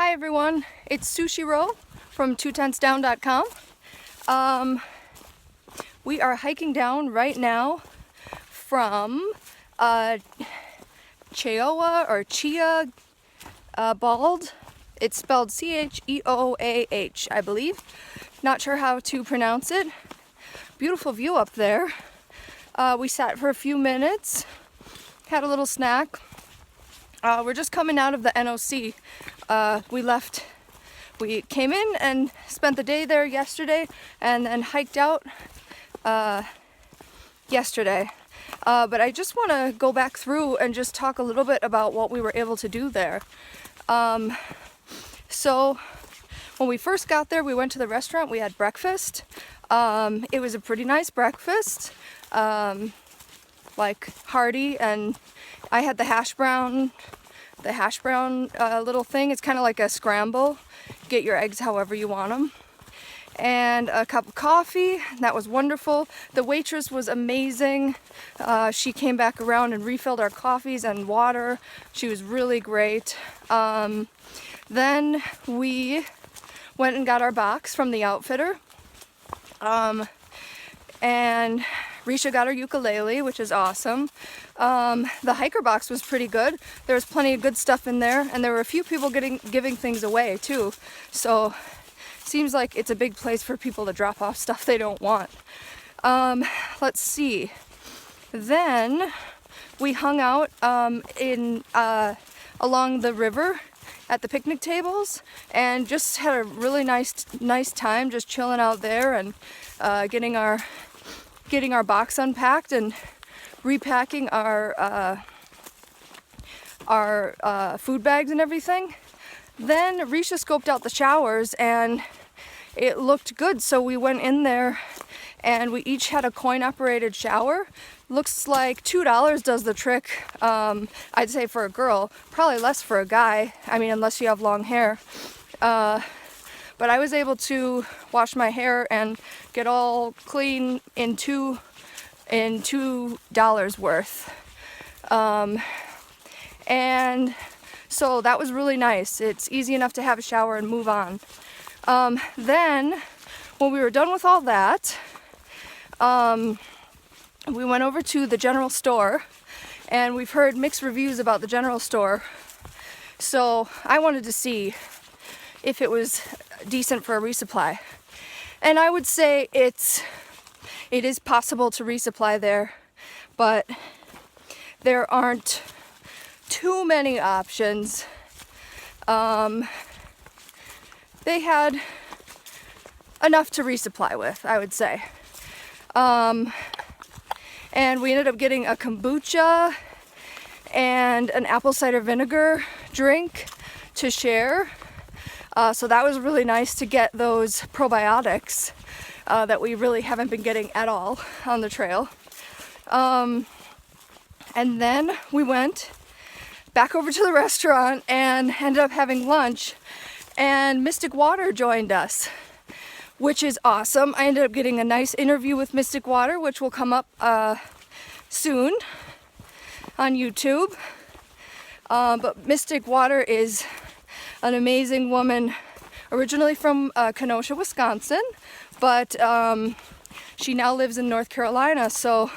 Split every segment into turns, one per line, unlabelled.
Hi everyone, it's Sushi Roll from 2tentsdown.com. We are hiking down right now from Cheoah or Cheoah Bald. It's spelled C-H-E-O-A-H, I believe. Not sure how to pronounce it. Beautiful view up there. We sat for a few minutes, had a little snack. We're just coming out of the NOC. We came in and spent the day there yesterday and then hiked out yesterday. But I just want to go back through and just talk a little bit about what we were able to do there. So when we first got there, we went to the restaurant, we had breakfast. It was a pretty nice breakfast, like hearty, and I had the hash brown little thing. It's kind of like a scramble. Get your eggs however you want them. And a cup of coffee. That was wonderful. The waitress was amazing. She came back around and refilled our coffees and water. She was really great. Then we went and got our box from the outfitter. And Risha got her ukulele, which is awesome. The hiker box was pretty good. There was plenty of good stuff in there, and there were a few people giving things away too. So seems like it's a big place for people to drop off stuff they don't want. Let's see. Then we hung out along the river at the picnic tables and just had a really nice time just chilling out there and getting our box unpacked and repacking our food bags and everything. Then Risha scoped out the showers and it looked good, so we went in there and we each had a coin-operated shower. Looks like $2 does the trick, I'd say for a girl, probably less for a guy, I mean unless you have long hair. But I was able to wash my hair and get all clean in $2 worth. And so that was really nice. It's easy enough to have a shower and move on. Then when we were done with all that, we went over to the general store, and we've heard mixed reviews about the general store. So I wanted to see if it was decent for a resupply. And I would say it is possible to resupply there, but there aren't too many options. They had enough to resupply with, I would say. And we ended up getting a kombucha and an apple cider vinegar drink to share. So that was really nice to get those probiotics that we really haven't been getting at all on the trail. And then we went back over to the restaurant and ended up having lunch, and Mystic Water joined us, which is awesome. I ended up getting a nice interview with Mystic Water, which will come up soon on YouTube. But Mystic Water is an amazing woman, originally from Kenosha, Wisconsin, but she now lives in North Carolina, so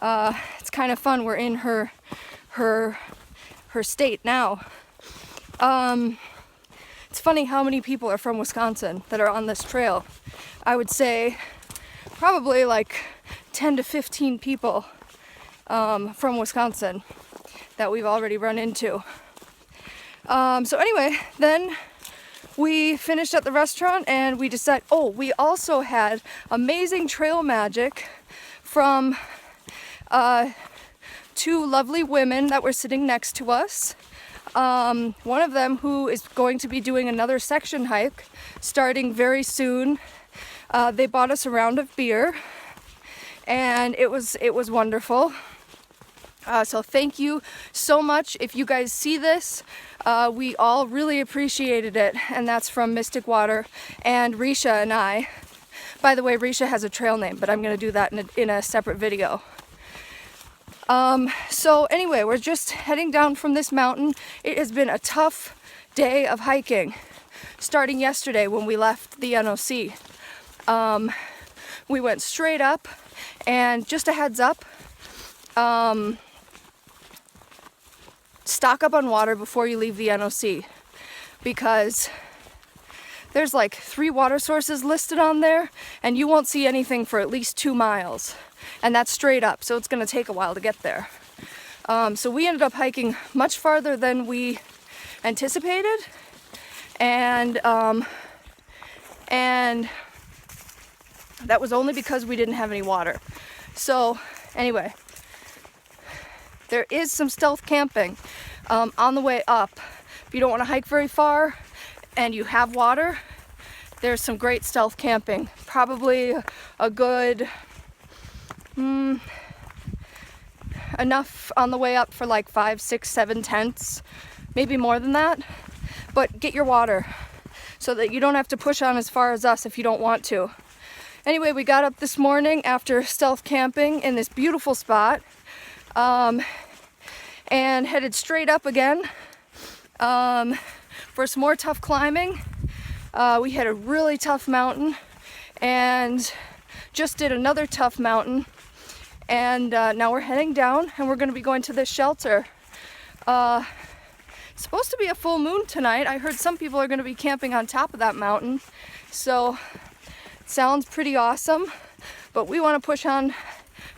it's kind of fun. We're in her state now. It's funny how many people are from Wisconsin that are on this trail. I would say probably like 10 to 15 people from Wisconsin that we've already run into. So anyway, then we finished at the restaurant and we decided, we also had amazing trail magic from two lovely women that were sitting next to us. One of them who is going to be doing another section hike starting very soon. They bought us a round of beer and it was wonderful. So thank you so much. If you guys see this, we all really appreciated it, and that's from Mystic Water and Risha and I. By the way, Risha has a trail name, but I'm going to do that in a separate video. So anyway, we're just heading down from this mountain. It has been a tough day of hiking, starting yesterday when we left the NOC. We went straight up, and just a heads up, stock up on water before you leave the NOC, because there's like 3 water sources listed on there, and you won't see anything for at least 2 miles, and that's straight up, so it's going to take a while to get there. So we ended up hiking much farther than we anticipated, and that was only because we didn't have any water. So anyway, there is some stealth camping on the way up. If you don't want to hike very far and you have water, there's some great stealth camping. Probably a good enough on the way up for like 5, 6, 7 tents, maybe more than that. But get your water so that you don't have to push on as far as us if you don't want to. Anyway, we got up this morning after stealth camping in this beautiful spot, and headed straight up again for some more tough climbing. We hit a really tough mountain and just did another tough mountain, and now we're heading down, and we're going to be going to this shelter. It's supposed to be a full moon tonight. I heard some people are going to be camping on top of that mountain, so sounds pretty awesome, but we want to push on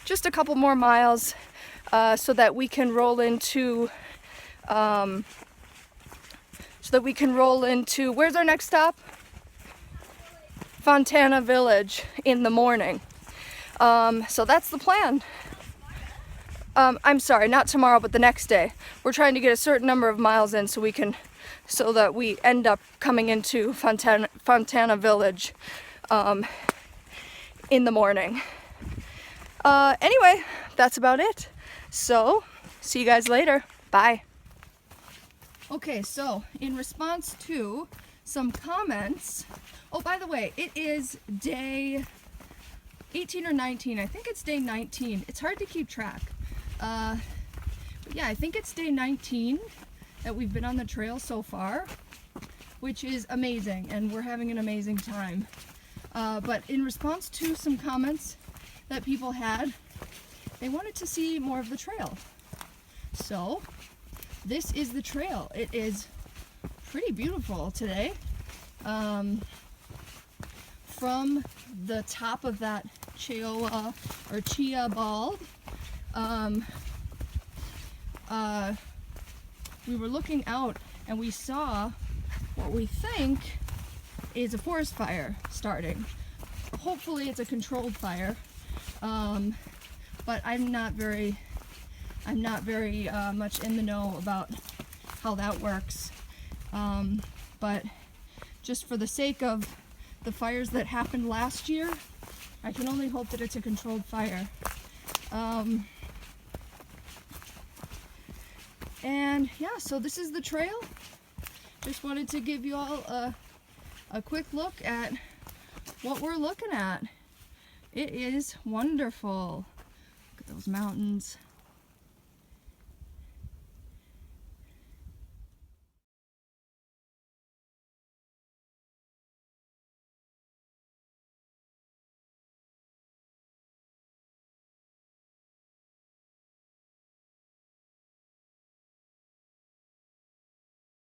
just a couple more miles so that we can roll into where's our next stop? Fontana Village in the morning. So that's the plan. I'm sorry, not tomorrow, but the next day. We're trying to get a certain number of miles in so that we end up coming into Fontana Village in the morning. Anyway, that's about it. So, see you guys later. Bye. Okay, so in response to some comments, oh, by the way, it is day 18 or 19. I think it's day 19. It's hard to keep track. But yeah, I think it's day 19 that we've been on the trail so far, which is amazing, and we're having an amazing time. But in response to some comments that people had, they wanted to see more of the trail. So this is the trail. It is pretty beautiful today. From the top of that Cheoah or Cheoah bald, we were looking out and we saw what we think is a forest fire starting. Hopefully it's a controlled fire, but I'm not very much in the know about how that works. But just for the sake of the fires that happened last year, I can only hope that it's a controlled fire. And yeah, so this is the trail. Just wanted to give you all a quick look at what we're looking at. It is wonderful. Look at those mountains.